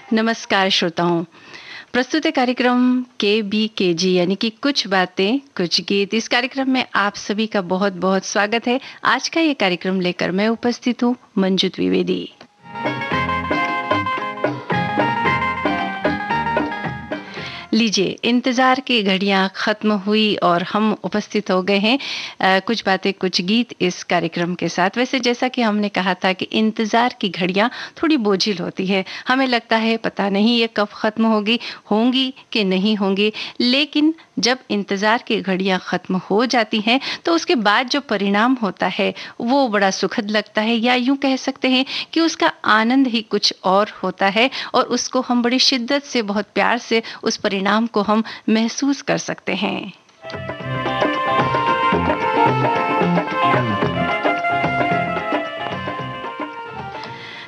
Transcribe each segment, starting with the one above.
नमस्कार श्रोताओं। प्रस्तुत है कार्यक्रम KBKG यानी कि कुछ बातें कुछ गीत। इस कार्यक्रम में आप सभी का बहुत बहुत स्वागत है। आज का ये कार्यक्रम लेकर मैं उपस्थित हूँ मंजू द्विवेदी। लीजिए, इंतज़ार की घड़ियां ख़त्म हुई और हम उपस्थित हो गए हैं कुछ बातें कुछ गीत इस कार्यक्रम के साथ। वैसे जैसा कि हमने कहा था कि इंतज़ार की घड़ियां थोड़ी बोझिल होती है। हमें लगता है पता नहीं ये कब ख़त्म होंगी कि नहीं होंगी, लेकिन जब इंतज़ार की घड़ियां ख़त्म हो जाती हैं तो उसके बाद जो परिणाम होता है वो बड़ा सुखद लगता है, या यूँ कह सकते हैं कि उसका आनंद ही कुछ और होता है और उसको हम बड़ी शिद्दत से, बहुत प्यार से उस परिणाम को हम महसूस कर सकते हैं।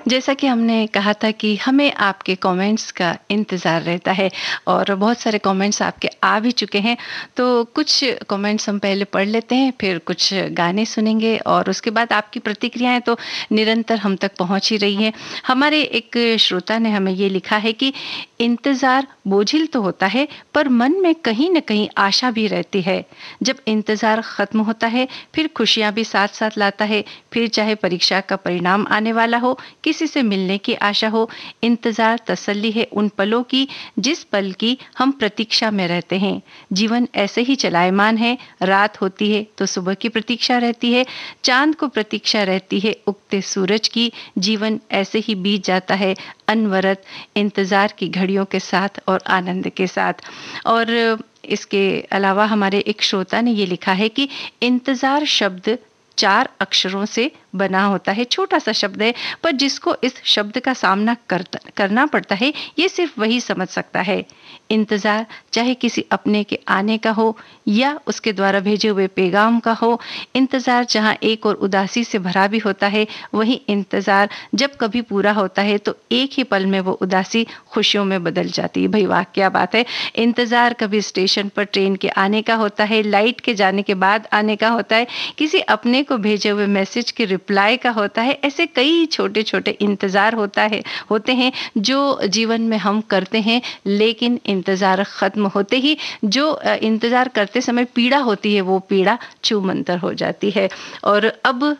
जैसा कि हमने कहा था कि हमें आपके कमेंट्स का इंतज़ार रहता है और बहुत सारे कमेंट्स आपके आ भी चुके हैं। तो कुछ कमेंट्स हम पहले पढ़ लेते हैं, फिर कुछ गाने सुनेंगे और उसके बाद आपकी प्रतिक्रियाएं तो निरंतर हम तक पहुंच ही रही हैं। हमारे एक श्रोता ने हमें ये लिखा है कि इंतज़ार बोझिल तो होता है पर मन में कहीं न कहीं आशा भी रहती है। जब इंतज़ार ख़त्म होता है फिर खुशियाँ भी साथ साथ लाता है। फिर चाहे परीक्षा का परिणाम आने वाला हो, किसी से मिलने की आशा हो, इंतज़ार तसल्ली है उन पलों की जिस पल की हम प्रतीक्षा में रहते हैं। जीवन ऐसे ही चलायमान है। रात होती है तो सुबह की प्रतीक्षा रहती है, चांद को प्रतीक्षा रहती है उगते सूरज की। जीवन ऐसे ही बीत जाता है अनवरत इंतज़ार की घड़ियों के साथ और आनंद के साथ। और इसके अलावा हमारे एक श्रोता ने ये लिखा है कि इंतज़ार शब्द 4 अक्षरों से बना होता है। छोटा सा शब्द है पर जिसको इस शब्द का सामना करना पड़ता है ये सिर्फ वही समझ सकता है। इंतज़ार चाहे किसी अपने के आने का हो या उसके द्वारा भेजे हुए पैगाम का हो। इंतज़ार जहाँ एक और उदासी से भरा भी होता है, वही इंतज़ार जब कभी पूरा होता है तो एक ही पल में वो उदासी खुशियों में बदल जाती है। भाई वाह, क्या बात है। इंतज़ार कभी स्टेशन पर ट्रेन के आने का होता है, लाइट के जाने के बाद आने का होता है, किसी अपने को भेजे हुए मैसेज के रिप्लाई का होता है। ऐसे कई छोटे छोटे इंतज़ार होते हैं जो जीवन में हम करते हैं, लेकिन इंतज़ार ख़त्म होते ही जो इंतज़ार करते समय पीड़ा होती है वो पीड़ा छूमंतर हो जाती है। और अब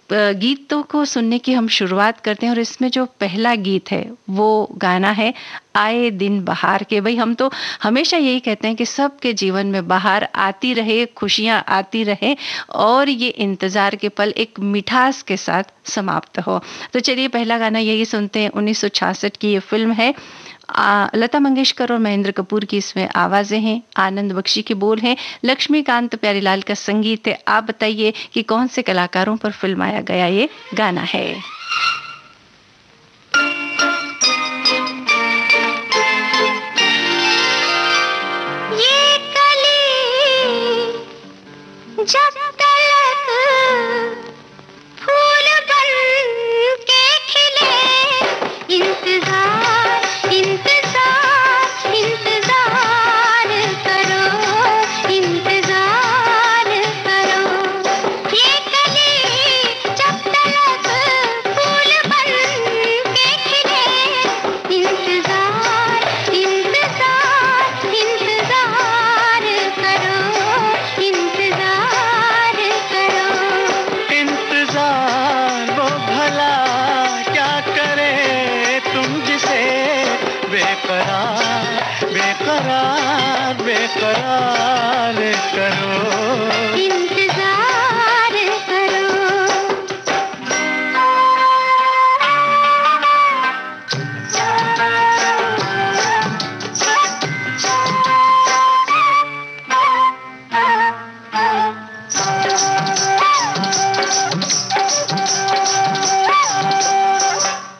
गीतों को सुनने की हम शुरुआत करते हैं और इसमें जो पहला गीत है वो गाना है आए दिन बहार के। भाई हम तो हमेशा यही कहते हैं कि सबके जीवन में बहार आती रहे, खुशियाँ आती रहे और ये इंतज़ार के पल एक मिठास के साथ समाप्त हो। तो चलिए पहला गाना यही सुनते हैं। 1966 की ये फिल्म है। लता मंगेशकर और महेंद्र कपूर की इसमें आवाज़ें हैं, आनंद बख्शी के बोल हैं, लक्ष्मीकांत प्यारीलाल का संगीत है। आप बताइए कि कौन से कलाकारों पर फिल्माया गया ये गाना है। ये कली जब तलक फूल बन के खिले, इंतजार इंतजार इंतजार करो, इंतजार करो। ये कली जब तलक फूल बन के खिले, इंतजार इंतजार इंतजार करो, इंतजार करो। इंतजार वो भला क्या करे तुम जिसे बेकरार बेकरार बेकरार करो। इंतजार करो।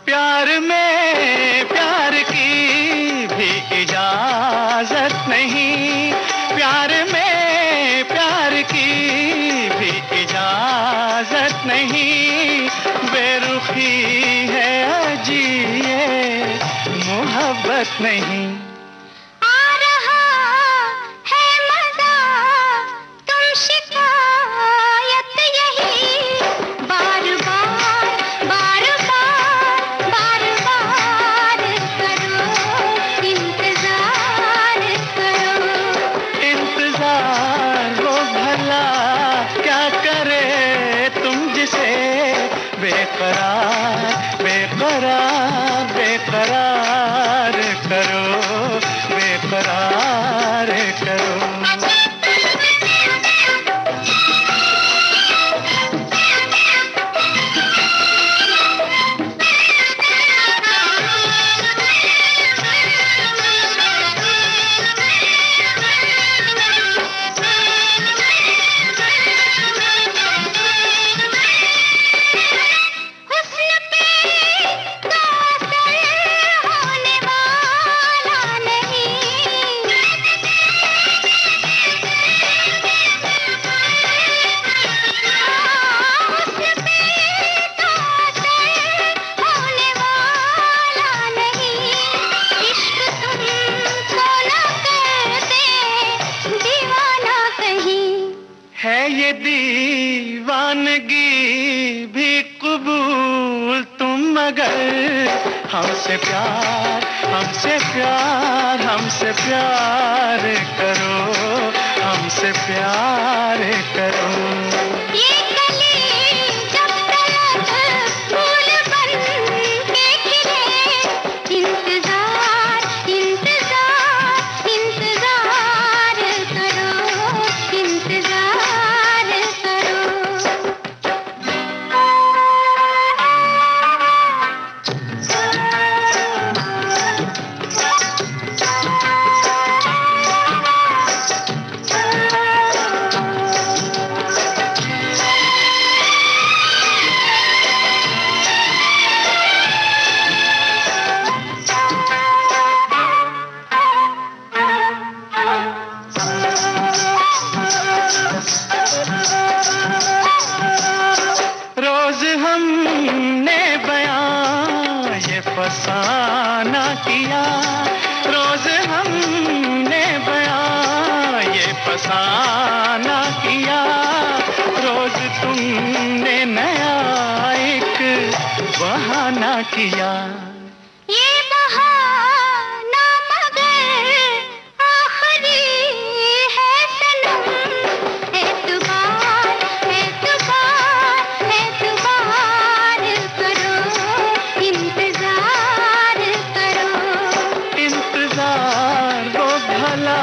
प्यार में प्यार की भी इजाजत नहीं, प्यार में प्यार की भी इजाजत नहीं। बेरुखी है अजीए मोहब्बत नहीं। आ रहा है मजा तुम शिकायत यही, बार बार बार बार बार बार करो। बेकरार करो, बेकरार करो। दीवानगी भी कबूल तुम मगर हमसे प्यार, हमसे प्यार, हमसे प्यार करो, हमसे प्यार करो। ये गली जब तलक फूल बन के खिले, इंतजार, इंतजार, इंतजार करो, इंतजार करो। रोज हमने बयां ये फसाना किया, रोज हमने बयां ये फसाना किया, रोज तुमने नया एक बहाना किया। ये बहाना मगर आखिरी है सनम, एतबार, एतबार, एतबार करो, इंतजार करो। इंतजार वो भला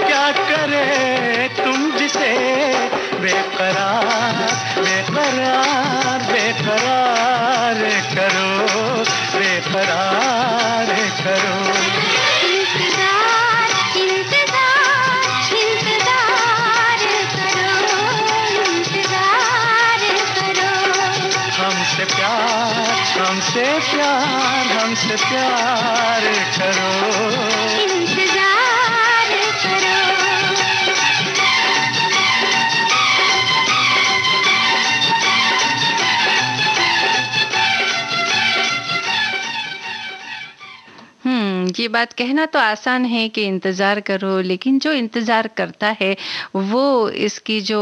क्या करे तुम जिसे बेकरार, बेकरार, बेकरार करो, बेकरार करो। इंतजार, इंतजार, इंतजार करो, इंतजार करो। हमसे प्यार, हमसे प्यार, हमसे प्यार करो। इंतजार करो। ये बात कहना तो आसान है कि इंतज़ार करो, लेकिन जो इंतज़ार करता है वो इसकी जो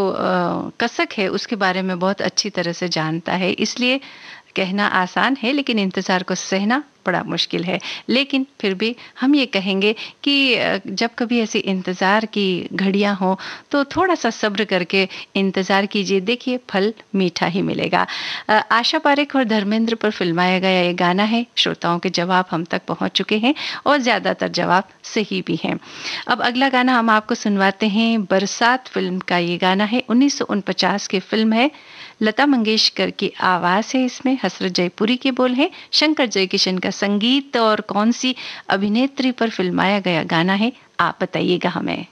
कसक है उसके बारे में बहुत अच्छी तरह से जानता है। इसलिए कहना आसान है लेकिन इंतज़ार को सहना बड़ा मुश्किल है। लेकिन फिर भी हम ये कहेंगे कि जब कभी ऐसी इंतज़ार की घड़ियां हो तो थोड़ा सा सब्र करके इंतज़ार कीजिए, देखिए फल मीठा ही मिलेगा। आशा पारेख और धर्मेंद्र पर फिल्माया गया ये गाना है। श्रोताओं के जवाब हम तक पहुंच चुके हैं और ज़्यादातर जवाब सही भी हैं। अब अगला गाना हम आपको सुनवाते हैं। बरसात फिल्म का ये गाना है, 1949 की फिल्म है। लता मंगेशकर की आवाज़ है इसमें, हसरत जयपुरी के बोल हैं, शंकर जयकिशन का संगीत और कौन सी अभिनेत्री पर फिल्माया गया गाना है आप बताइएगा हमें।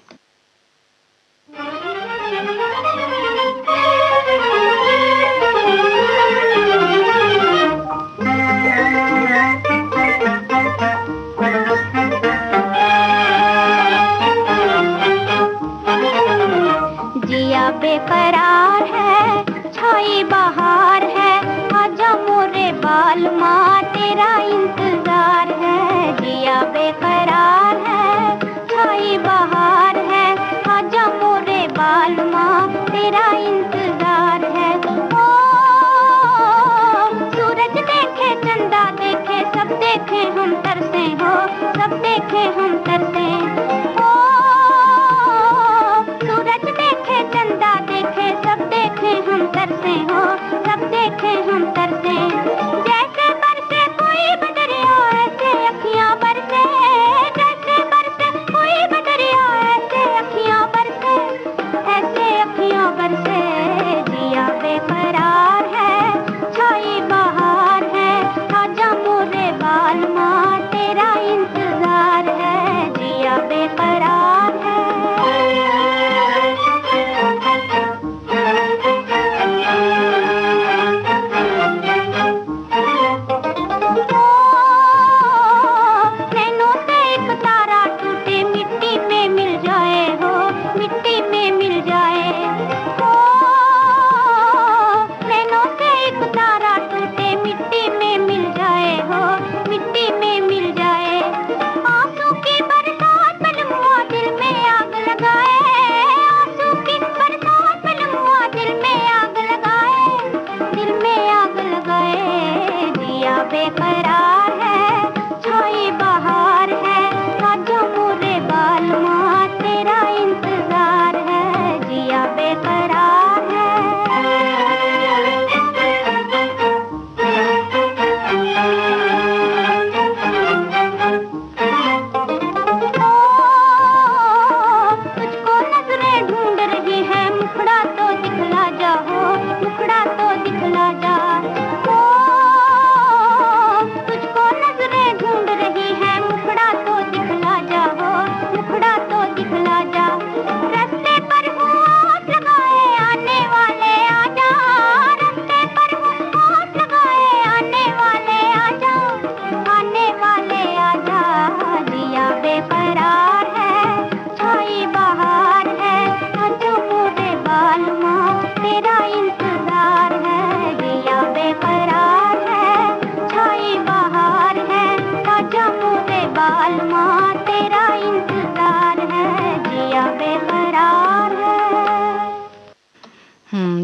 जिया बेकरार है, छाई बहार है, आजा मोरे बाल माँ तेरा इंतजार है। जिया बेकरार है, छाई बहार है, आजा मोरे बाल माँ तेरा इंतजार है। ओ सूरज देखे चंदा देखे सब देखे हम तरसे हो, सब देखे हम तरसे। ओ सूरज देखे चंदा देखे सब देखे हम तरसे हो, सब देखे हम तरसे। जैसे बरसे कोई बदरिया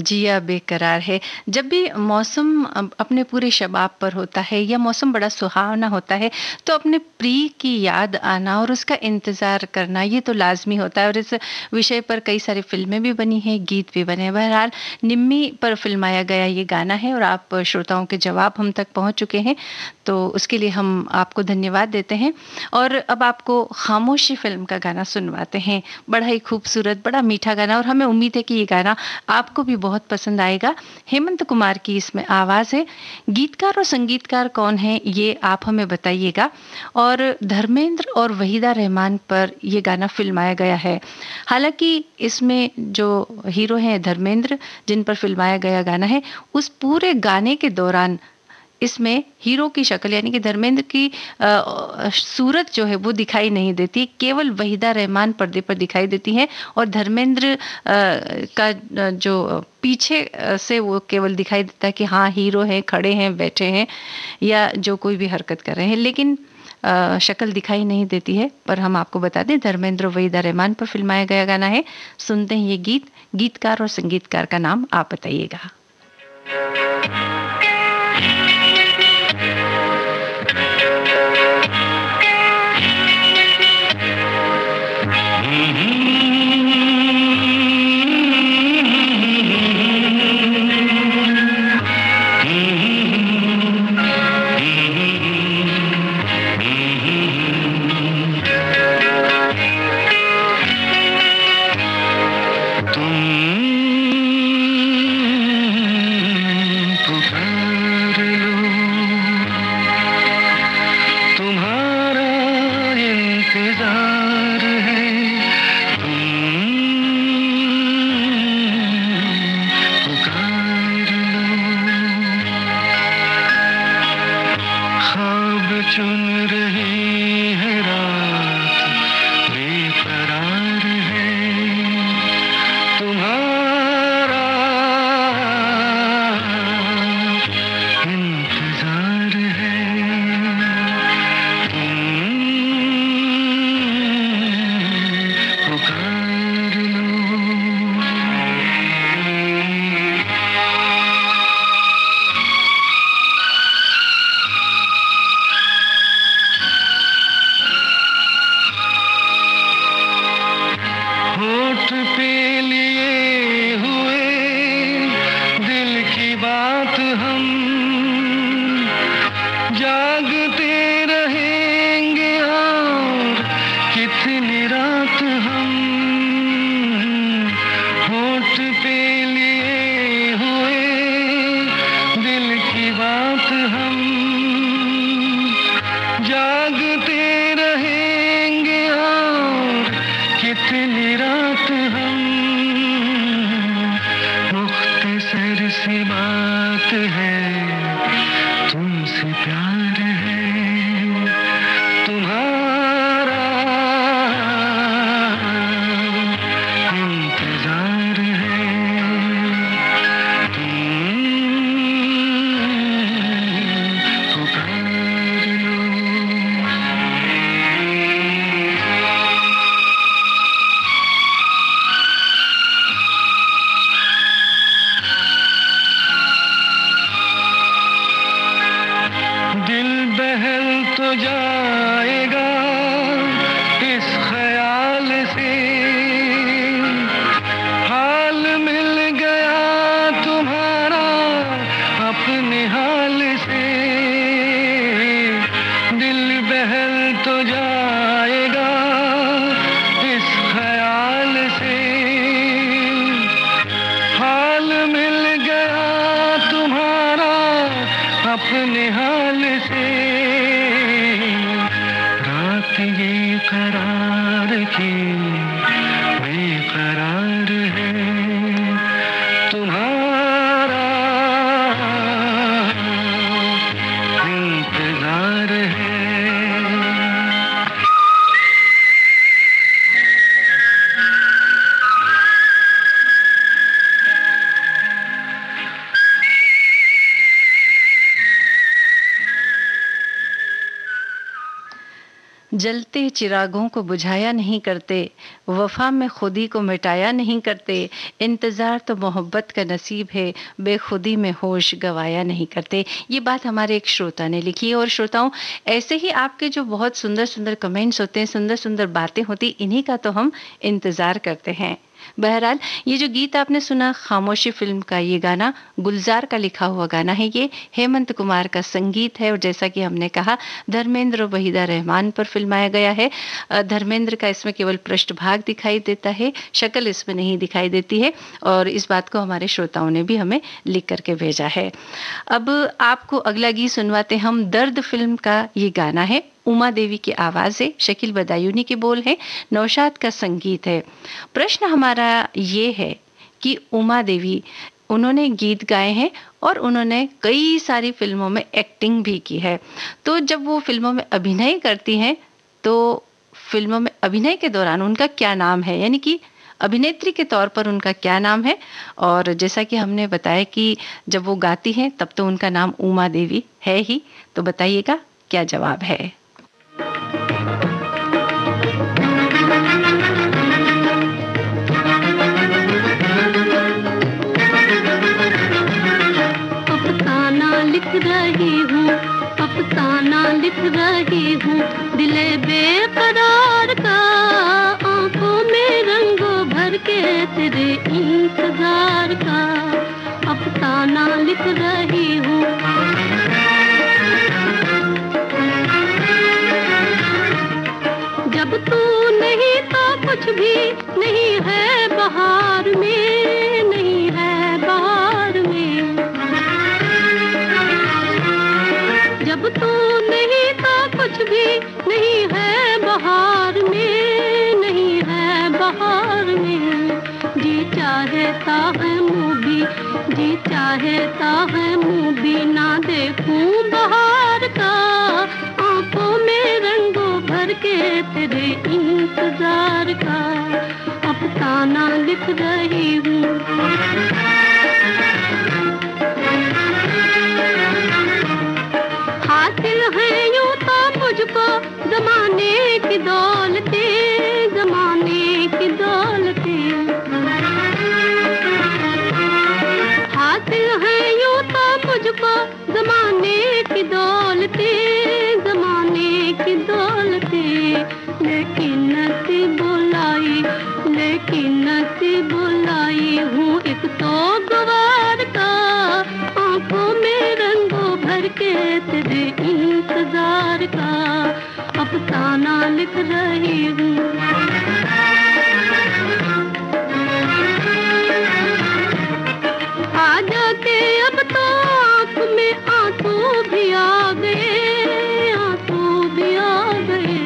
जिया बेकरार है। जब भी मौसम अपने पूरे शबाब पर होता है या मौसम बड़ा सुहावना होता है तो अपने प्रिय की याद आना और उसका इंतज़ार करना ये तो लाजमी होता है। और इस विषय पर कई सारी फिल्में भी बनी हैं, गीत भी बने हैं। बहरहाल निम्मी पर फिल्माया गया ये गाना है और आप श्रोताओं के जवाब हम तक पहुंच चुके हैं, तो उसके लिए हम आपको धन्यवाद देते हैं। और अब आपको खामोशी फिल्म का गाना सुनवाते हैं। बड़ा ही खूबसूरत, बड़ा मीठा गाना और हमें उम्मीद है कि ये गाना आपको भी बहुत पसंद आएगा। हेमंत कुमार की इसमें आवाज़ है। गीतकार और संगीतकार कौन है ये आप हमें बताइएगा। और धर्मेंद्र और वहीदा रहमान पर यह गाना फिल्माया गया है। हालांकि इसमें जो हीरो हैं धर्मेंद्र, जिन पर फिल्माया गया गाना है, उस पूरे गाने के दौरान इसमें हीरो की शक्ल यानी कि धर्मेंद्र की सूरत जो है वो दिखाई नहीं देती, केवल वहीदा रहमान पर्दे पर दिखाई देती हैं और धर्मेंद्र का जो पीछे से वो केवल दिखाई देता है कि हाँ हीरो हैं, खड़े हैं, बैठे हैं या जो कोई भी हरकत कर रहे हैं, लेकिन शक्ल दिखाई नहीं देती है। पर हम आपको बता दें धर्मेंद्र वहीदा रहमान पर फिल्माया गया गाना है। सुनते हैं ये गीत। गीतकार और संगीतकार का नाम आप बताइएगा। जलते चिरागों को बुझाया नहीं करते, वफा में खुदी को मिटाया नहीं करते, इंतज़ार तो मोहब्बत का नसीब है, बेखुदी में होश गवाया नहीं करते। ये बात हमारे एक श्रोता ने लिखी है। और श्रोताओं, ऐसे ही आपके जो बहुत सुंदर सुंदर कमेंट्स होते हैं, सुंदर सुंदर बातें होती, इन्हीं का तो हम इंतज़ार करते हैं। बहरहाल, ये जो गीत आपने सुना, खामोशी फिल्म का ये गाना, गुलजार का लिखा हुआ गाना है ये, हेमंत कुमार का संगीत है। और जैसा कि हमने कहा, धर्मेंद्र और वहीदा रहमान पर फिल्माया गया है। धर्मेंद्र का इसमें केवल पृष्ठभाग दिखाई देता है, शक्ल इसमें नहीं दिखाई देती है। और इस बात को हमारे श्रोताओं ने भी हमें लिख करके भेजा है। अब आपको अगला गीत सुनवाते हम। दर्द फिल्म का ये गाना है, उमा देवी की आवाज है, शकील बदायूनी के बोल है, नौशाद का संगीत है। प्रश्न हमारा ये है कि उमा देवी, उन्होंने गीत गाए हैं और उन्होंने कई सारी फिल्मों में एक्टिंग भी की है। तो जब वो फिल्मों में अभिनय करती हैं तो फिल्मों में अभिनय के दौरान उनका क्या नाम है, यानी कि अभिनेत्री के तौर पर उनका क्या नाम है। और जैसा कि हमने बताया कि जब वो गाती हैं तब तो उनका नाम उमा देवी है ही। तो बताइएगा क्या जवाब है। लिख रही हूँ, अफसाना लिख रही हूँ, दिले बेकरार का, आंखों में रंगों भर के तेरे इंतजार का, अफसाना लिख रही हूँ। जब तू नहीं तो कुछ भी नहीं है बहार में, नहीं है बहार में। जब तू नहीं तो कुछ भी नहीं है बहार में, नहीं है बहार में। जी चाहता है मुँह भी, जी चाहता है मुँह भी ना देखूं बहार का, आंखों में रंगों भर के तेरे इंतजार का, अफसाना लिख रही हूँ। हासिल है यूं तो मुझको जमाने की दौलतें, जमाने की दौलतें। हासिल है यूं तो मुझको जमाने की दौलतें, जमाने की दौलतें। लेकिन नसीब बुलाई, लेकिन नसीब बुलाई हूँ एक तो गवार का, आंखों में रंगों भर के तेरे इंतजार का, अफसाना लिख रही हूँ। आ जाके अब तो आँख में आंसू भी आ गए, आंसू भी आ गए।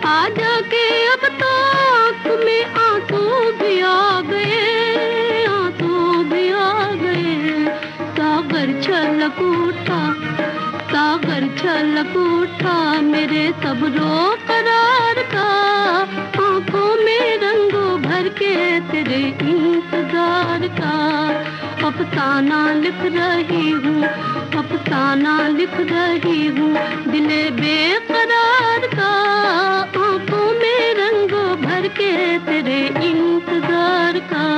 आ जाके अब तो आँख में आंसू भी आ गए, आंसू भी आ गए। सागर छलक उठा, सागर छलक उठा मेरे सब्रो करार का, आंखों में रंगों भर के तेरे इंतजार का, अफसाना लिख रही हूँ, अफसाना लिख रही हूँ, दिले बेकरार का, आंखों में रंगों भर के तेरे इंतजार का।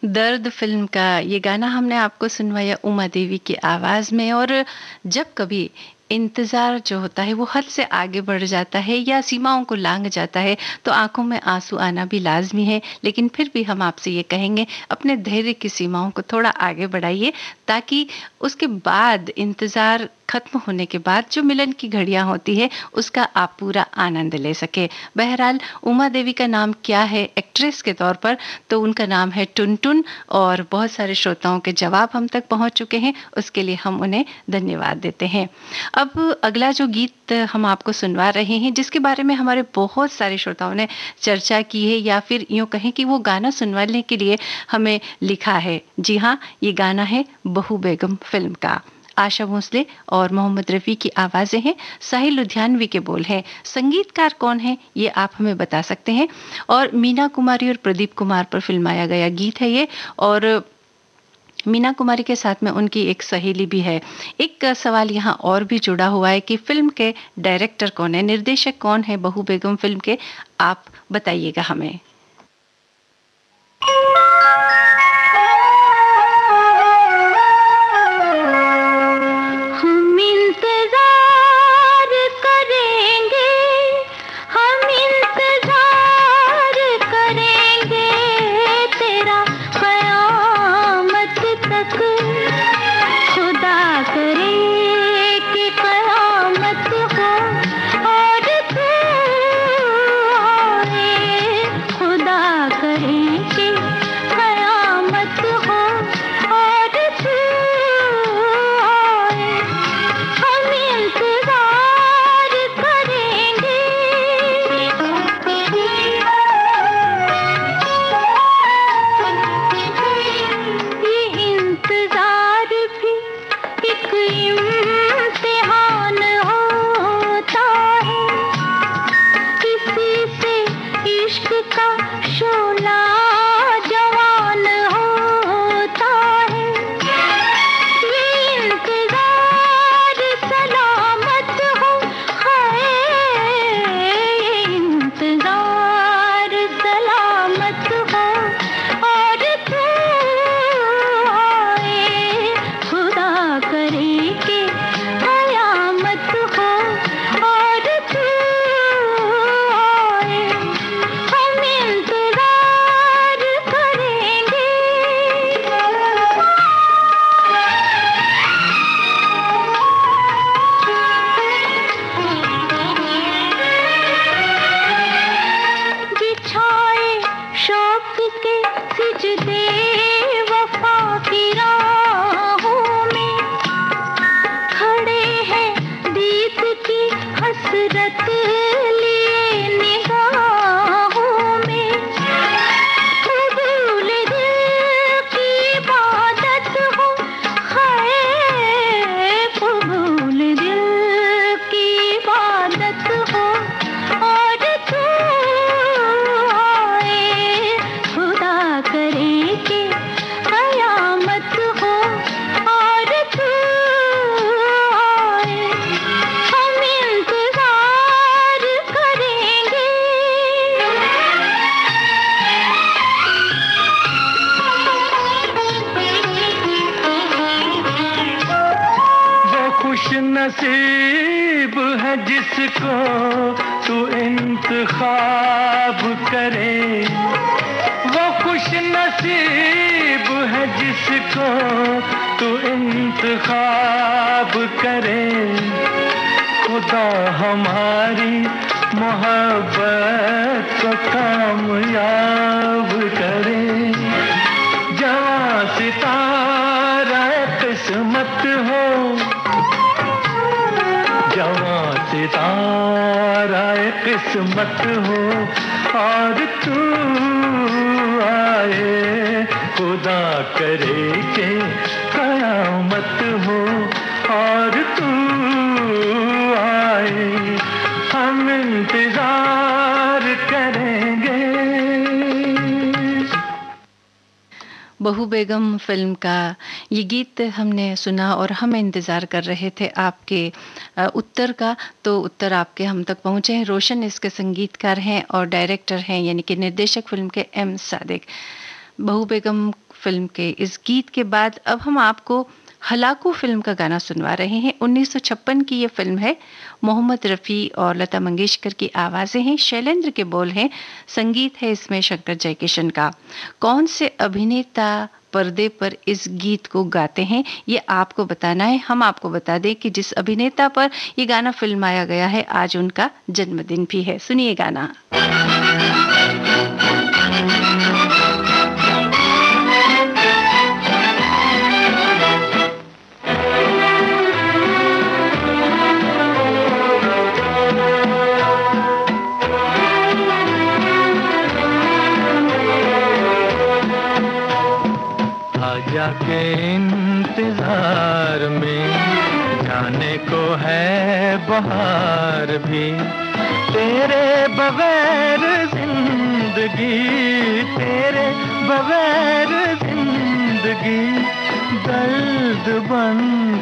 दर्द फिल्म का ये गाना हमने आपको सुनवाया उमा देवी की आवाज़ में। और जब कभी इंतज़ार जो होता है वो हद से आगे बढ़ जाता है या सीमाओं को लांघ जाता है तो आंखों में आंसू आना भी लाजमी है। लेकिन फिर भी हम आपसे ये कहेंगे, अपने धैर्य की सीमाओं को थोड़ा आगे बढ़ाइए, ताकि उसके बाद इंतज़ार खत्म होने के बाद जो मिलन की घड़ियां होती है उसका आप पूरा आनंद ले सके। बहरहाल, उमा देवी का नाम क्या है एक्ट्रेस के तौर पर, तो उनका नाम है टुनटुन। और बहुत सारे श्रोताओं के जवाब हम तक पहुंच चुके हैं, उसके लिए हम उन्हें धन्यवाद देते हैं। अब अगला जो गीत हम आपको सुनवा रहे हैं, जिसके बारे में हमारे बहुत सारे श्रोताओं ने चर्चा की है, या फिर यूँ कहें कि वो गाना सुनवाने के लिए हमें लिखा है। जी हाँ, ये गाना है बहू बेगम फिल्म का। आशा भोसले और मोहम्मद रफ़ी की आवाज़ें हैं, साहिल लुधियानवी के बोल हैं। संगीतकार कौन है ये आप हमें बता सकते हैं। और मीना कुमारी और प्रदीप कुमार पर फिल्माया गया गीत है ये। और मीना कुमारी के साथ में उनकी एक सहेली भी है। एक सवाल यहाँ और भी जुड़ा हुआ है कि फिल्म के डायरेक्टर कौन है, निर्देशक कौन है बहू बेगम फिल्म के, आप बताइएगा हमें। नसीब है जिसको तू इंतखाब करे, वो खुश नसीब है जिसको तू इंतखाब करे। खुदा हमारी मोहब्बत को कामयाब करे। जवां सितारा किस्मत हो, जवां सितारा किस्मत हो, और तू आए खुदा करे के कयामत हो, और तू आए हम इंतजार करेंगे। बहू बेगम फिल्म का ये गीत हमने सुना और हम इंतज़ार कर रहे थे आपके उत्तर का, तो उत्तर आपके हम तक पहुँचे हैं। रोशन इसके संगीतकार हैं और डायरेक्टर हैं, यानी कि निर्देशक फिल्म के एम सादिक। बहू बेगम फिल्म के इस गीत के बाद अब हम आपको हलाकू फिल्म का गाना सुनवा रहे हैं। 1956 की ये फिल्म है। मोहम्मद रफ़ी और लता मंगेशकर की आवाज़ें हैं, शैलेंद्र के बोल हैं, संगीत है इसमें शंकर जयकिशन का। कौन से अभिनेता पर्दे पर इस गीत को गाते हैं ये आपको बताना है। हम आपको बता दें कि जिस अभिनेता पर ये गाना फिल्माया गया है आज उनका जन्मदिन भी है। सुनिए गाना। के इंतजार में जाने को है बहार भी, तेरे बगैर जिंदगी, तेरे बगैर जिंदगी दर्द बन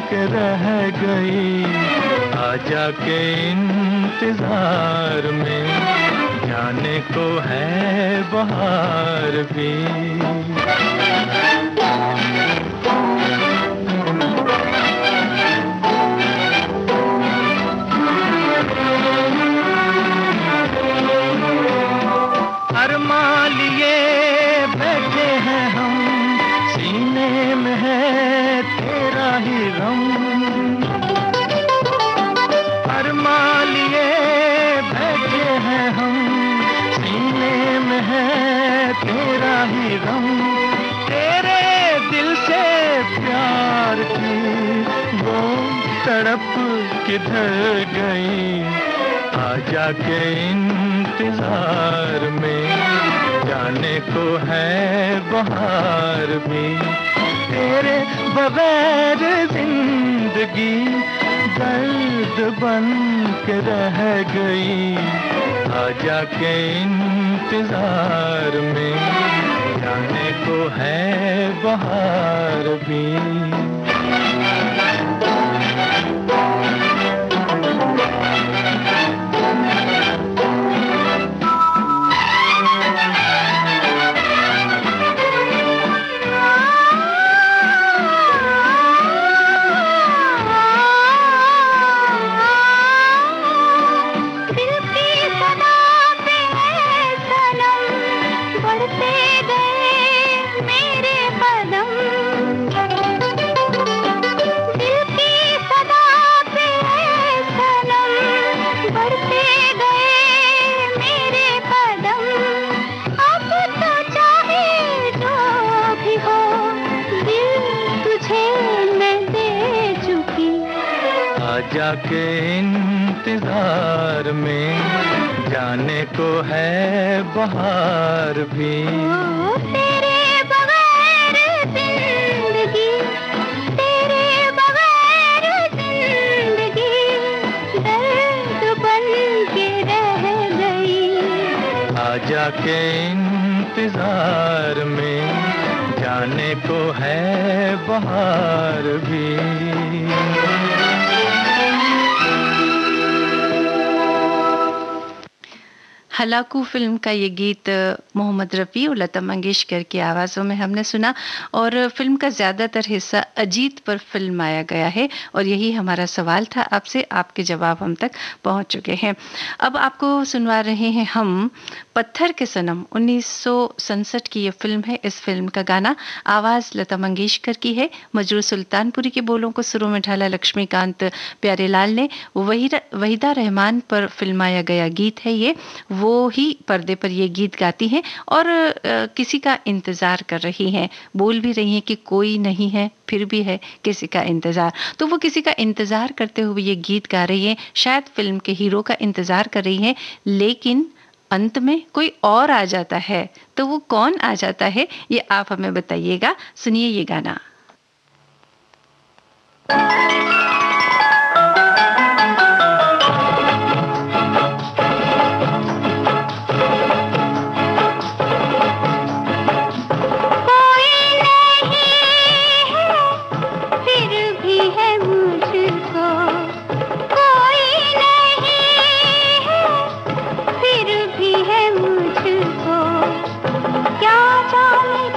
के रह गई। आजा के इंतजार में जाने को है बहार भी। अरमान लिए बैठे हैं हम, सीने में है तेरा ही गम। अरमान लिए बैठे हैं हम, सीने में है तेरा ही गम। तेरे दिल से प्यार की वो तड़प किधर गई। आजा के इंतजार में जाने को है बहार भी। तेरे बगैर जिंदगी दर्द बन के रह गई। आजा के इंतजार में जाने को है बहार भी। आजा के इंतजार में जाने को है बहार भी। तेरे बगैर जिंदगी, तेरे बगैर जिंदगी दर्द बन के रह गई। आजा के इंतजार में जाने को है बहार भी। हलाकू फिल्म का ये गीत मोहम्मद रफ़ी और लता मंगेशकर की आवाज़ों में हमने सुना और फिल्म का ज़्यादातर हिस्सा अजीत पर फिल्माया गया है और यही हमारा सवाल था आपसे। आपके जवाब हम तक पहुंच चुके हैं। अब आपको सुनवा रहे हैं हम पत्थर के सनम। 1967 की ये फिल्म है। इस फिल्म का गाना आवाज़ लता मंगेशकर की है। मजरूर सुल्तानपुरी के बोलों को सुरों में ढाला लक्ष्मीकांत प्यारेलाल ने। वहीदा रहमान पर फिल्माया गया गीत है ये। वो ही पर्दे पर ये गीत गाती हैं और किसी का इंतज़ार कर रही हैं। बोल भी रही हैं कि कोई नहीं है फिर भी है किसी का इंतज़ार। तो वो किसी का इंतज़ार करते हुए ये गीत गा रही हैं। शायद फिल्म के हीरो का इंतज़ार कर रही हैं, लेकिन अंत में कोई और आ जाता है। तो वो कौन आ जाता है ये आप हमें बताइएगा। सुनिए ये गाना।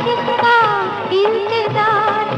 किसका इंतजार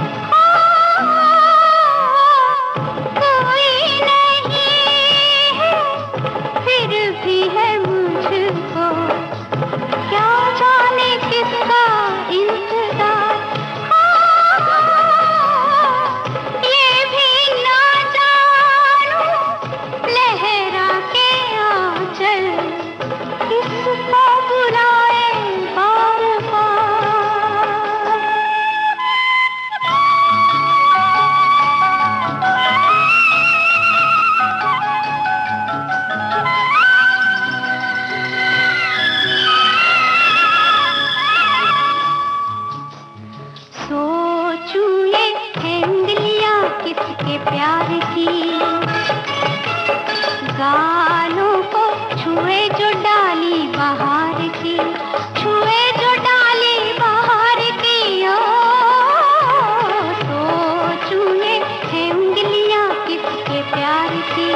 सी।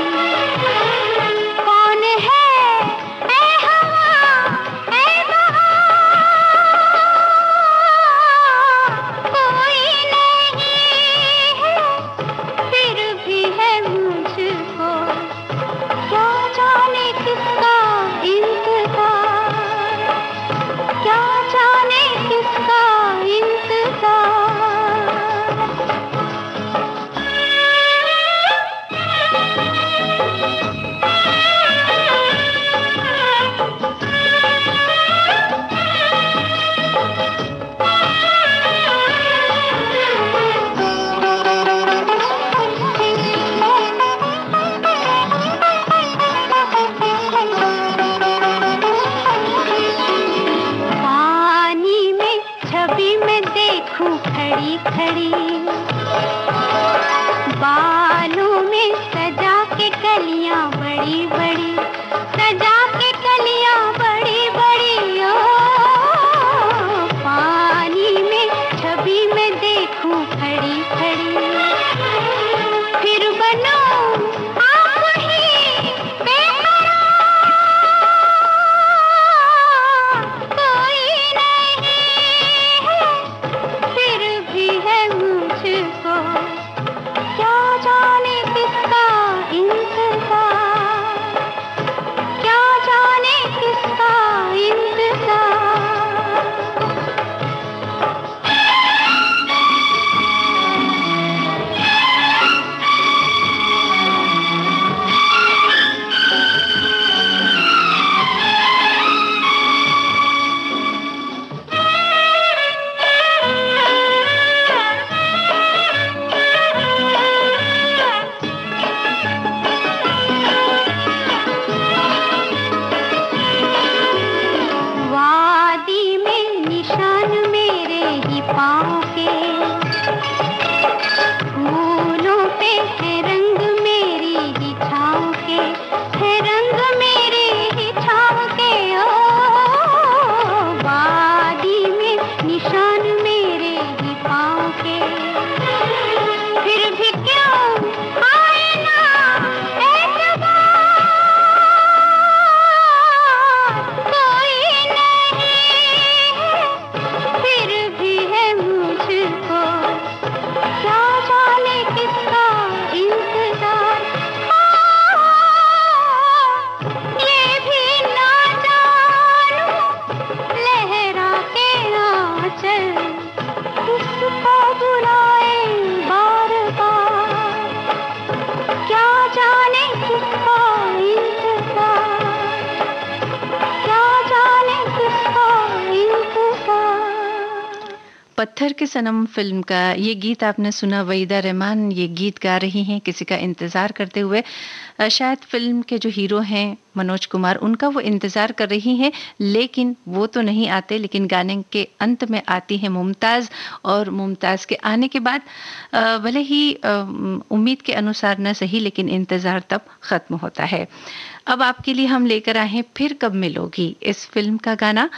कौन है ऐ हवा ऐ बहार, कोई नहीं है फिर भी है मुझको, क्या जाने किसका इंतजार, क्या जाने किसका इंतजार। पानी में छवि में देखूं खड़ी खड़ी, बालों में सजा के कलियां बड़ी बड़ी, सजा के कलियां बड़ी बड़ी। ओ पानी में छवि में देखूं खड़ी खड़ी, फिर बनो आप ही बेकरार, कोई नहीं है फिर भी है मुझको, क्या जाने किसका इंतजार, क्या जाने किसका इंतजार। वादी में निशान मेरे ही पाँव के, फूलों पे है रंग मेरी ही छाँव के, है रंग मेरी ही छाँव के। ओ वादी में निशान मेरे ही पाँव के, फिर भी क्यों आए ना एतबार, कोई नहीं है फिर भी है मुझको, क्या जाने किसका इंतजार। ये भी ना जानूं लहरा के आंचल किसको बुलाए बार बार, क्या जाने किसका इंतजार, क्या जाने किसका इंतजार। पत्थर के सनम फिल्म का ये गीत आपने सुना। वहीदा रहमान ये गीत गा रही हैं किसी का इंतज़ार करते हुए। शायद फिल्म के जो हीरो हैं मनोज कुमार, उनका वो इंतज़ार कर रही हैं, लेकिन वो तो नहीं आते। लेकिन गाने के अंत में आती है मुमताज़, और मुमताज़ के आने के बाद भले ही उम्मीद के अनुसार न सही, लेकिन इंतज़ार तब ख़त्म होता है। अब आपके लिए हम लेकर आए हैं फिर कब मिलोगी, इस फिल्म का गाना।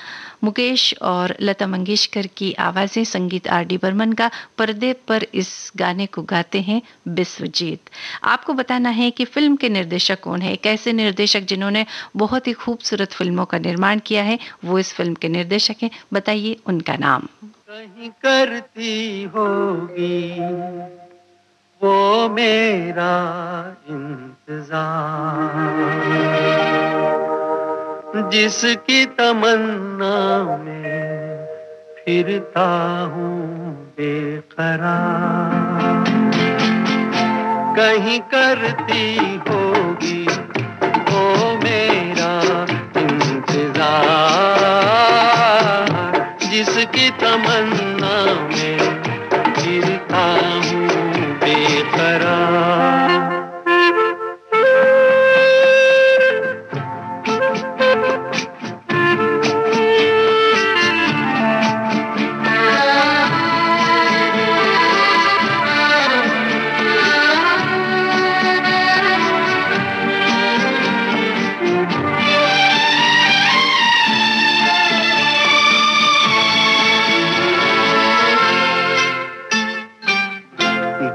मुकेश और लता मंगेशकर की आवाज़ें, संगीत आर.डी. बर्मन का। पर्दे पर इस गाने को गाते हैं बिस्वजीत। आपको बताना है कि फिल्म के निर्देशक कौन है। एक ऐसे निर्देशक जिन्होंने बहुत ही खूबसूरत फिल्मों का निर्माण किया है, वो इस फिल्म के निर्देशक हैं। बताइए उनका नाम। कहीं करती होगी वो मेरा इंतजार, जिसकी तमन्ना में फिरता हूँ बेकरार। कहीं करती होगी वो मेरा इंतजार, जिसकी तमन्ना में फिरता हूँ बेकरार।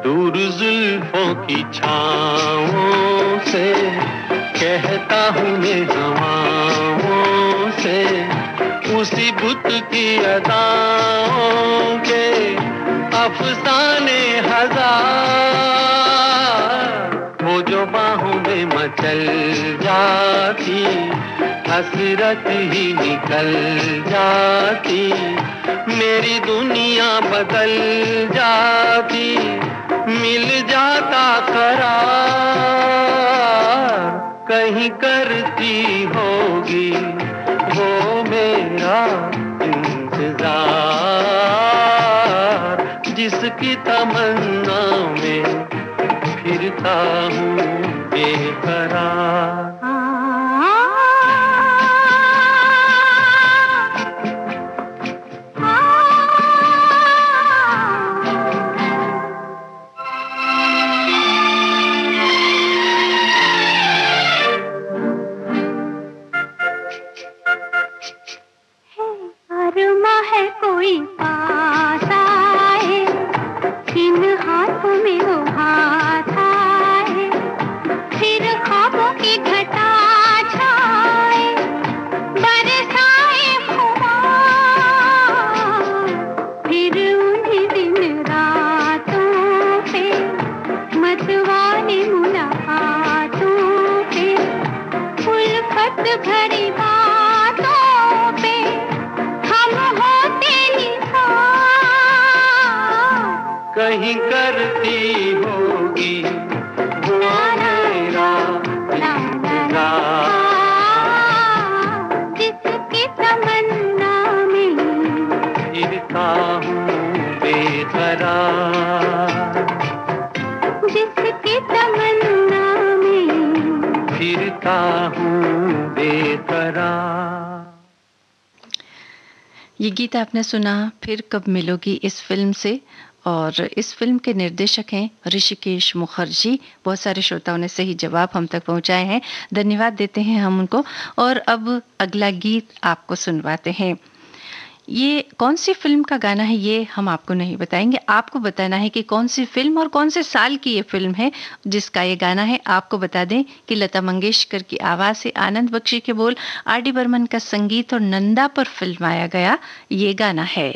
दूर जुल्फों की छाँवों से, कहता हूँ मैं हवाओं से, उसी बुत की अदाओं के अफसाने हजार, वो जो बाहों में मचल जाती, हसरत ही निकल जाती, मेरी दुनिया बदल जाती, मिल जाता करार, कहीं करती होगी वो मेरा इंतजार, जिसकी तमन्ना में फिरता हूँ बेकरार। कहीं करती होगी वो मेरा इंतजार, जिसकी तमन्ना में फिरता हूँ बेकरार, जिसकी तमन्ना में फिरता हूँ बेकरार। ये गीत आपने सुना फिर कब मिलोगी इस फिल्म से, और इस फिल्म के निर्देशक हैं ऋषिकेश मुखर्जी। बहुत सारे श्रोताओं ने सही जवाब हम तक पहुंचाए हैं, धन्यवाद देते हैं हम उनको। और अब अगला गीत आपको सुनवाते हैं। ये कौन सी फिल्म का गाना है ये हम आपको नहीं बताएंगे, आपको बताना है कि कौन सी फिल्म और कौन से साल की ये फिल्म है जिसका ये गाना है। आपको बता दें कि लता मंगेशकर की आवाज़ से आनंद बख्शी के बोल, आर डी बर्मन का संगीत और नंदा पर फिल्माया गया ये गाना है।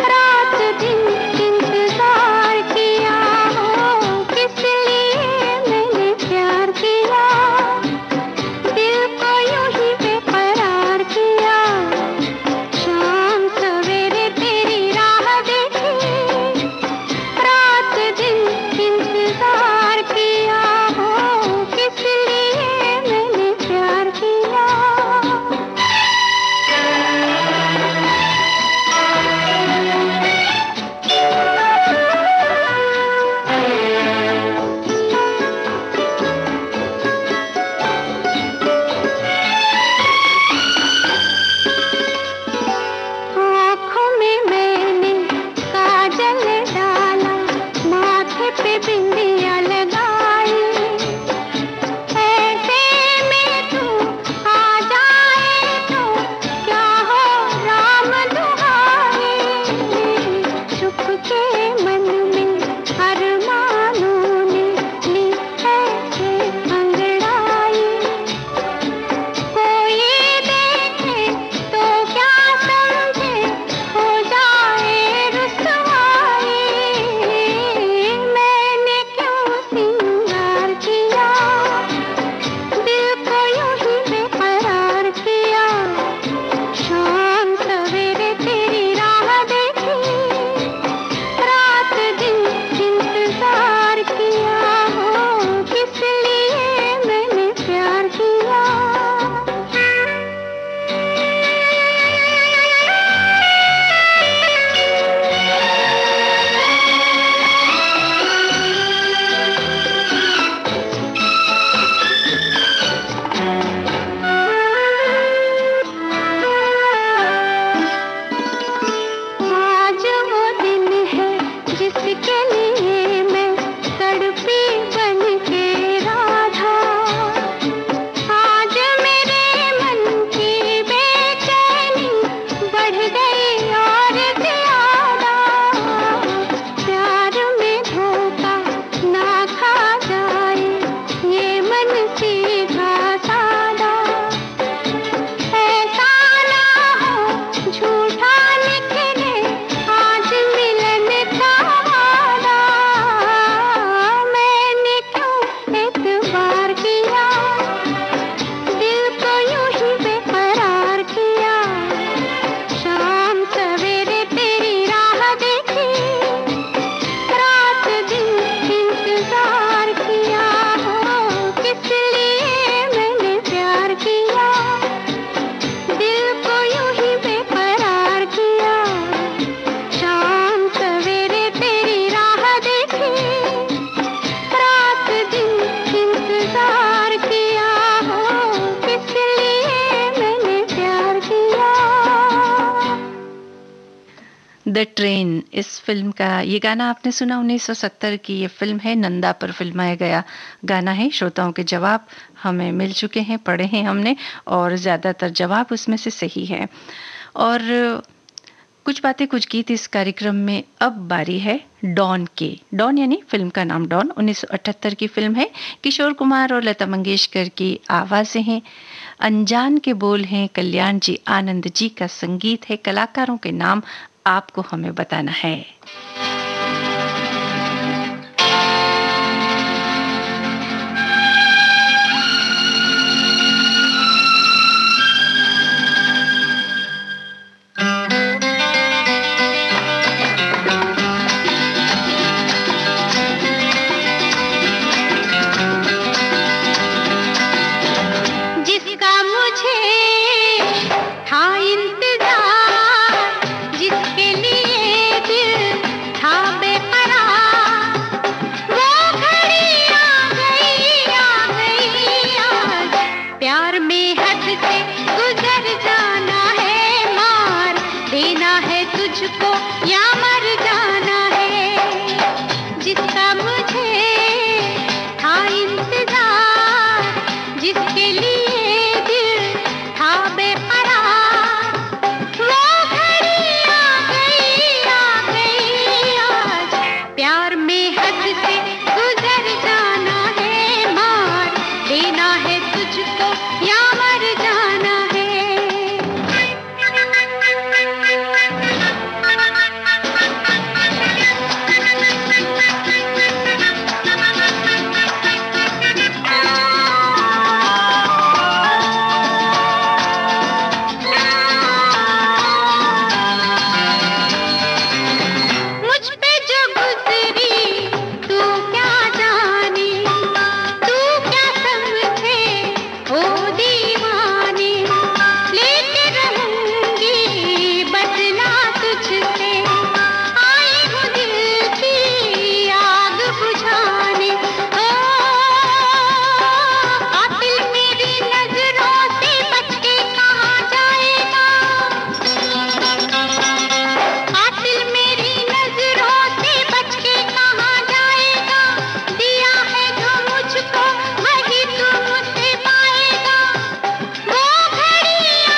रात सीधा सादा, ऐसा ना हो झूठा लिखने आज मिलन का वादा। मैंने क्यों एतबार किया, दिल को यूं ही बेकरार किया। शाम सवेरे तेरी राह देखी, रात दिन इंतजार किया। हो किस लिए मैंने प्यार किया, दिल को यूं ही बेकरार किया। शाम सवेरे तेरी राह देखी, रात दिन इंतजार किया। हो किस लिए मैंने प्यार किया। द ट्रेन, इस फिल्म का ये गाना आपने सुना। 1970 की ये फिल्म है, नंदा पर फिल्माया गया गाना है। श्रोताओं के जवाब हमें मिल चुके हैं, पढ़े हैं हमने, और ज़्यादातर जवाब उसमें से सही है। और कुछ बातें कुछ गीत इस कार्यक्रम में अब बारी है डॉन के। डॉन यानी फिल्म का नाम डॉन, 1978 की फिल्म है। किशोर कुमार और लता मंगेशकर की आवाज़ें हैं, अनजान के बोल हैं, कल्याण जी आनंद जी का संगीत है। कलाकारों के नाम आपको हमें बताना है। जिसका मुझे था इंतजार, जिसके लिए दिल था बेकरार, वो घड़ी आ गई आज। प्यार में हद से गुजर जाना है, मार देना है तुझको या मर जाना है। जिसका मुझे था इंतजार, जिसके लिए दिल था बेकरार, वो घड़ी आ गई आज। प्यार में हद से गुजर जाना है, मार देना है तुझको या मर जाना है। मुझ पे जो गुजरी तू क्या जाने, तू क्या समझे ओ दीवाने। लेके रहूंगी बदला तुझसे, आई हूँ दिल की आग बुझाने। ओ कातिल मेरी नजरों से बच के कहाँ जाएगा, कातिल मेरी नजरों से बच के कहाँ जाएगा। दिया है जो मुझको वही तू मुझसे पाएगा। वो घड़ी आ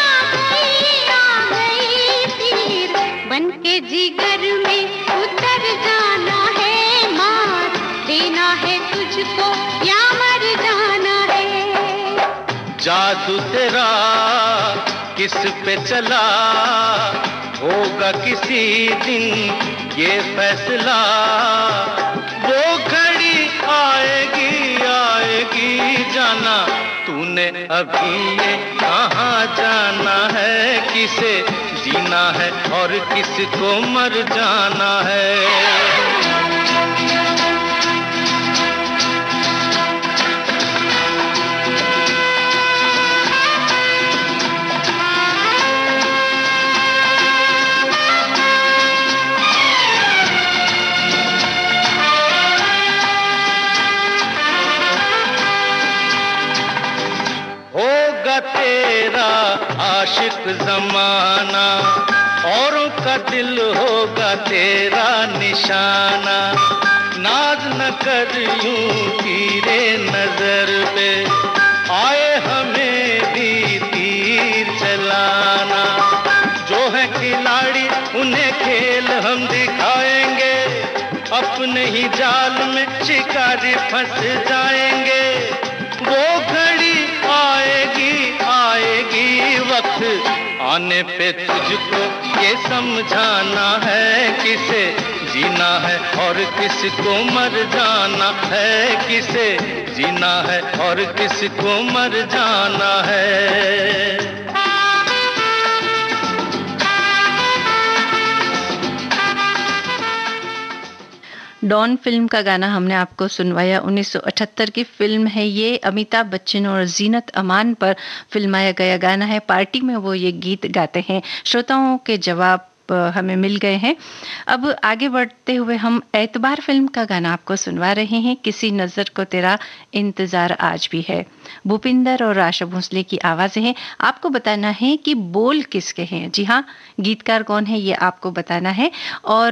गई फिर, बन के जिगर में उतर जाना है, मार देना है तुझको या मर जाना है। जादू तेरा किस पे चला, होगा किसी दिन ये फैसला। वो घड़ी आएगी जाना, तूने अभी ये कहाँ जाना है। किसे जीना है और किसको मर जाना है। होगा तेरा आशिक जमाना, औरों का दिल होगा तेरा निशाना। नाज न कर यूं तीरे नजर पे, आए हमें भी तीर चलाना। जो है खिलाड़ी उन्हें खेल हम दिखाएंगे, अपने ही जाल में शिकारी फंस जाएंगे। वो आने पे तुझको ये समझाना है किसे जीना है और किसको मर जाना है, किसे जीना है और किसको मर जाना है। डॉन फिल्म का गाना हमने आपको सुनवाया। 1978 की फिल्म है ये। अमिताभ बच्चन और जीनत अमान पर फिल्माया गया गाना है। पार्टी में वो ये गीत गाते हैं। श्रोताओं के जवाब हमें मिल गए हैं। अब आगे बढ़ते हुए हम एतबार फिल्म का गाना आपको सुनवा रहे हैं। किसी नजर को तेरा इंतजार आज भी है। भूपिंदर और आशा भोसले की आवाजें हैं। आपको बताना है कि बोल किसके हैं। जी हाँ, गीतकार कौन है ये आपको बताना है। और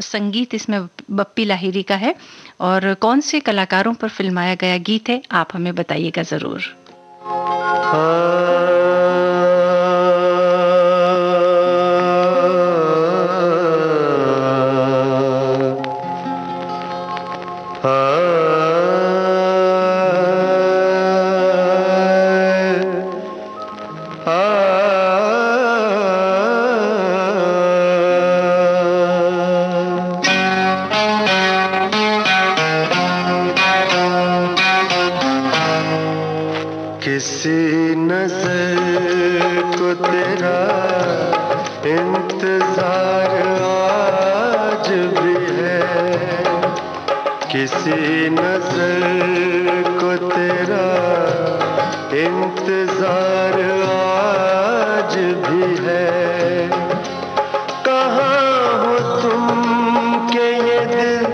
संगीत इसमें बप्पी लाहिरी का है। और कौन से कलाकारों पर फिल्माया गया गीत है आप हमें बताइएगा जरूर। किसी नजर को तेरा इंतजार आज भी है, किसी नजर को तेरा इंतजार आज भी है। कहाँ हो तुम के ये दिल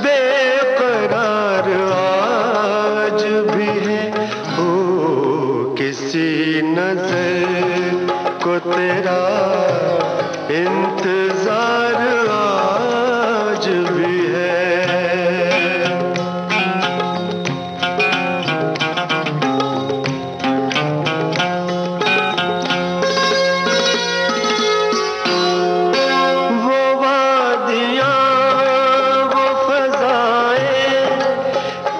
बेकरार आज भी है। किसी नजर को तेरा इंतजार आज भी है। वो वादियाँ वो फज़ाएं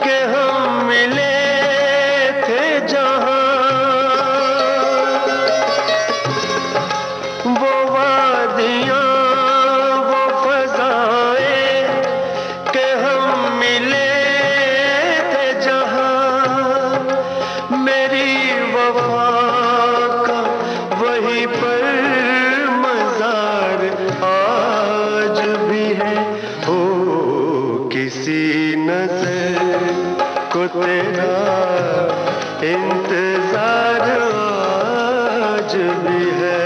के हम मिले थे जहाँ, वो वादियाँ वो फज़ाएं के हम मिले थे जहाँ, मेरी वफ़ा का वहीं पर मज़ार आज भी है। ओ किसी नज़र को तेरा इंतजार आज भी है।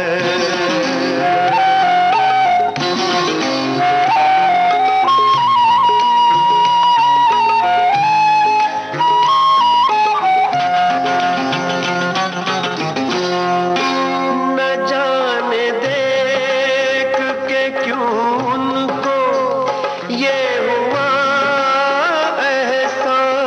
न जाने देख के क्यों उनको ये हुआ एहसास,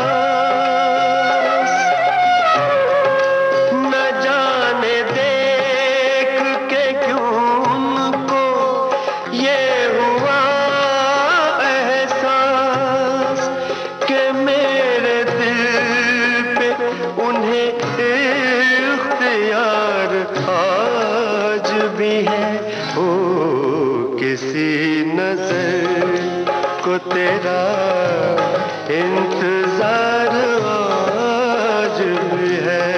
न जाने देख के क्यों उनको ये हुआ एहसास कि मेरे दिल पे उन्हें इख्तियार आज भी है। ओ किसी नजर को तेरा इंतजार आज भी है।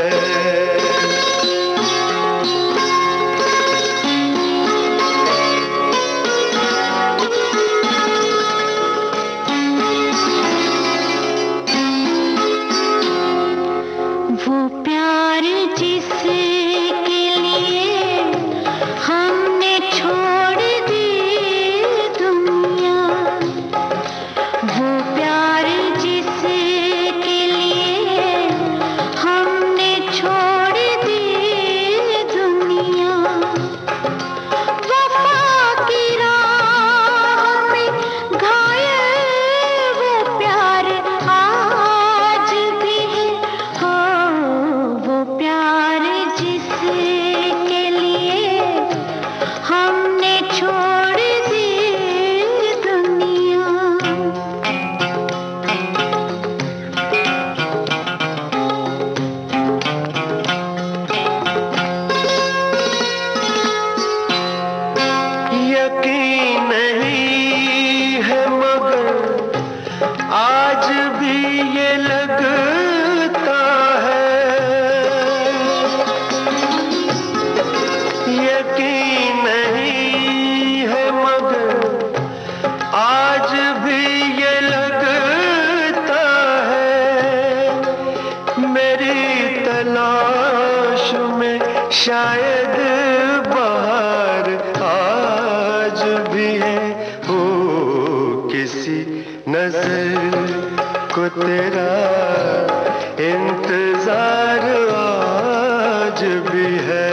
वो प्यार जिसके लिए हमने छोड़ दी दुनिया, वो प्यार जिसके लिए हमने छोड़ दी दुनिया, वफा की राह में घायल वो प्यार आज भी है। हो वो प्यार जिसके मेरी तलाश में शायद बाहर आज भी है। हो किसी नजर को तेरा इंतजार आज भी है।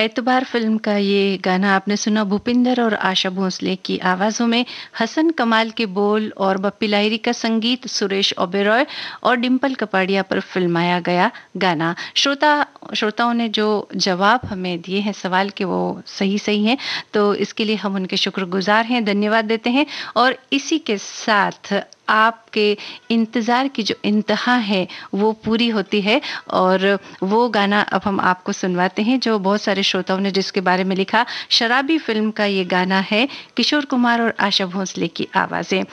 एतबार फिल्म का ये गाना आपने सुना भूपिंदर और आशा भोसले की आवाज़ों में, हसन कमाल के बोल और बप्पी लाहिरी का संगीत, सुरेश ओबेरॉय और डिम्पल कपाड़िया पर फिल्माया गया गाना। श्रोताओं ने जो जवाब हमें दिए हैं सवाल के वो सही हैं, तो इसके लिए हम उनके शुक्रगुजार हैं, धन्यवाद देते हैं। और इसी के साथ आपके इंतज़ार की जो इंतहा है वो पूरी होती है और वो गाना अब हम आपको सुनवाते हैं जो बहुत सारे श्रोताओं ने जिसके बारे में लिखा। शराबी फिल्म का ये गाना है, किशोर कुमार और आशा भोसले की आवाज़ें।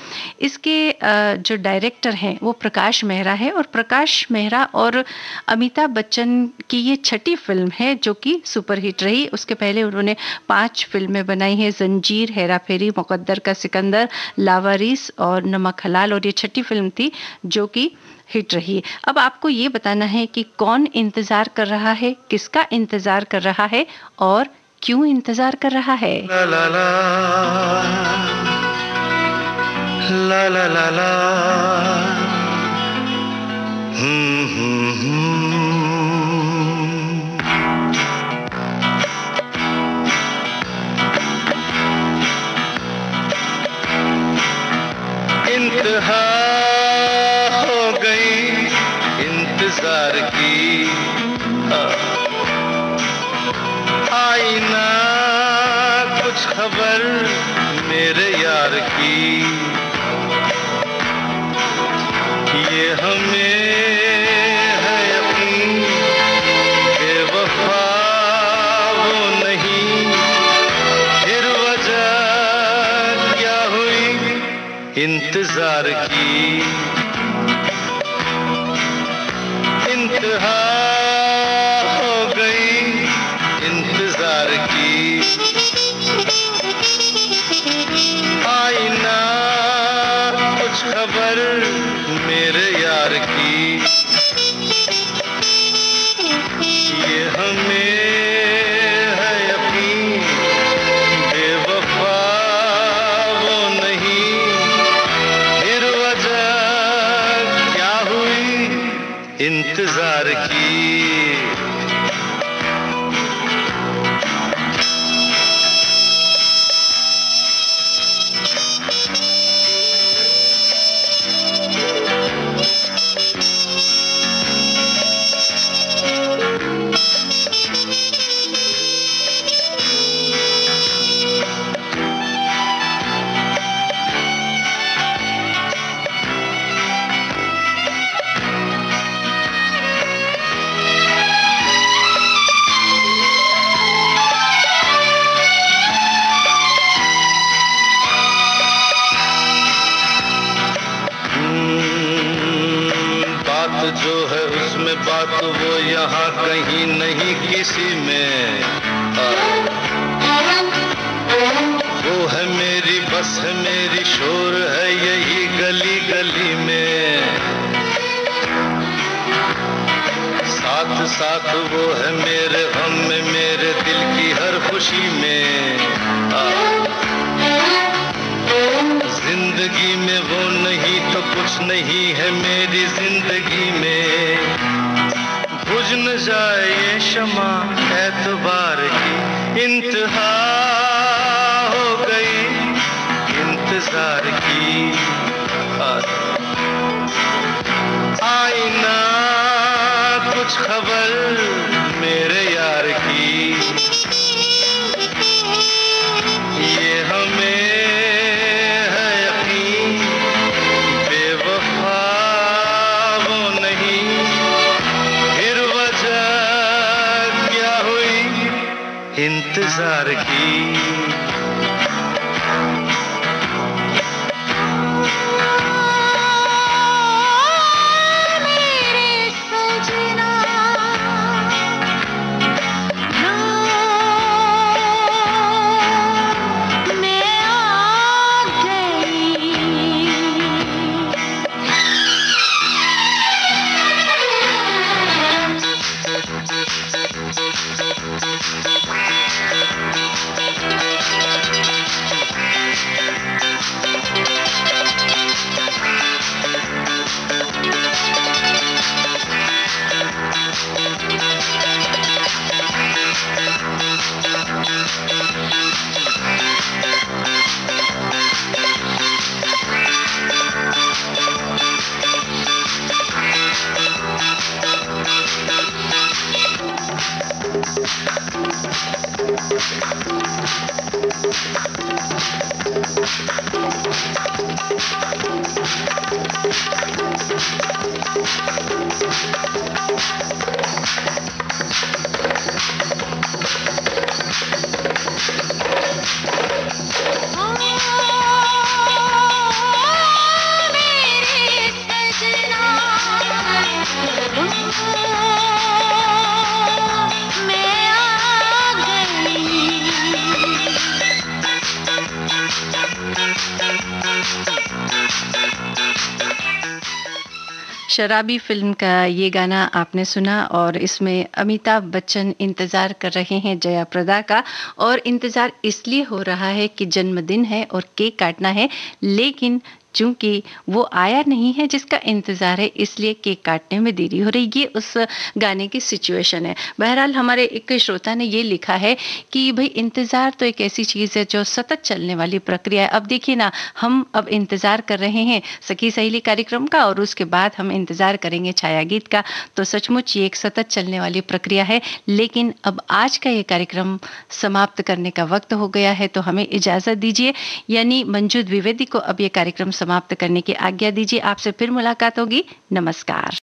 इसके जो डायरेक्टर हैं वो प्रकाश मेहरा है और प्रकाश मेहरा और अमिताभ बच्चन की ये छठी फिल्म है जो कि सुपरहिट रही। उसके पहले उन्होंने 5 फिल्में बनाई हैं, जंजीर, हेरा फेरी, मुकद्दर का सिकंदर, लावारिस और नमक हलाल, और ये छठी फिल्म थी जो कि हिट रही। अब आपको ये बताना है कि कौन इंतजार कर रहा है, किसका इंतजार कर रहा है और क्यों इंतजार कर रहा है। ला ला ला ला ला ला ला इंतहा हो गई इंतजार की, आई ना कुछ खबर मेरे यार की। ये हमें है यकीन बेवफा वो नहीं, फिर वजह क्या हुई इंतजार की। इंतहा हो गई इंतजार की, आई ना कुछ खबर मेरे यार की। ये हमें है यकीन बेवफा वो नहीं, फिर वजह क्या हुई इंतजार की। जो है उसमें बात वो यहाँ कहीं नहीं किसी में, वो है मेरी बस है मेरी शोर है यही गली गली में। साथ साथ वो है मेरे गम में मेरे दिल की हर खुशी में। जिंदगी में वो नहीं तो कुछ नहीं है मेरी जिंदगी में। बुझ न जाए ये शमा एतबार की, इंतहा हो गई इंतजार की। आई ना कुछ खबर मेरे यार की। ये हमें इंतजार की। मेरे सजना शराबी फिल्म का ये गाना आपने सुना और इसमें अमिताभ बच्चन इंतज़ार कर रहे हैं जया प्रदा का, और इंतज़ार इसलिए हो रहा है कि जन्मदिन है और केक काटना है, लेकिन चूंकि वो आया नहीं है जिसका इंतज़ार है, इसलिए केक काटने में देरी हो रही। ये उस गाने की सिचुएशन है। बहरहाल हमारे एक श्रोता ने ये लिखा है कि भाई इंतज़ार तो एक ऐसी चीज़ है जो सतत चलने वाली प्रक्रिया है। अब देखिए ना, हम अब इंतज़ार कर रहे हैं सखी सहेली कार्यक्रम का और उसके बाद हम इंतज़ार करेंगे छाया गीत का। तो सचमुच ये एक सतत चलने वाली प्रक्रिया है, लेकिन अब आज का ये कार्यक्रम समाप्त करने का वक्त हो गया है, तो हमें इजाज़त दीजिए, यानी मंजू द्विवेदी को अब ये कार्यक्रम समाप्त करने की आज्ञा दीजिए। आपसे फिर मुलाकात होगी। नमस्कार।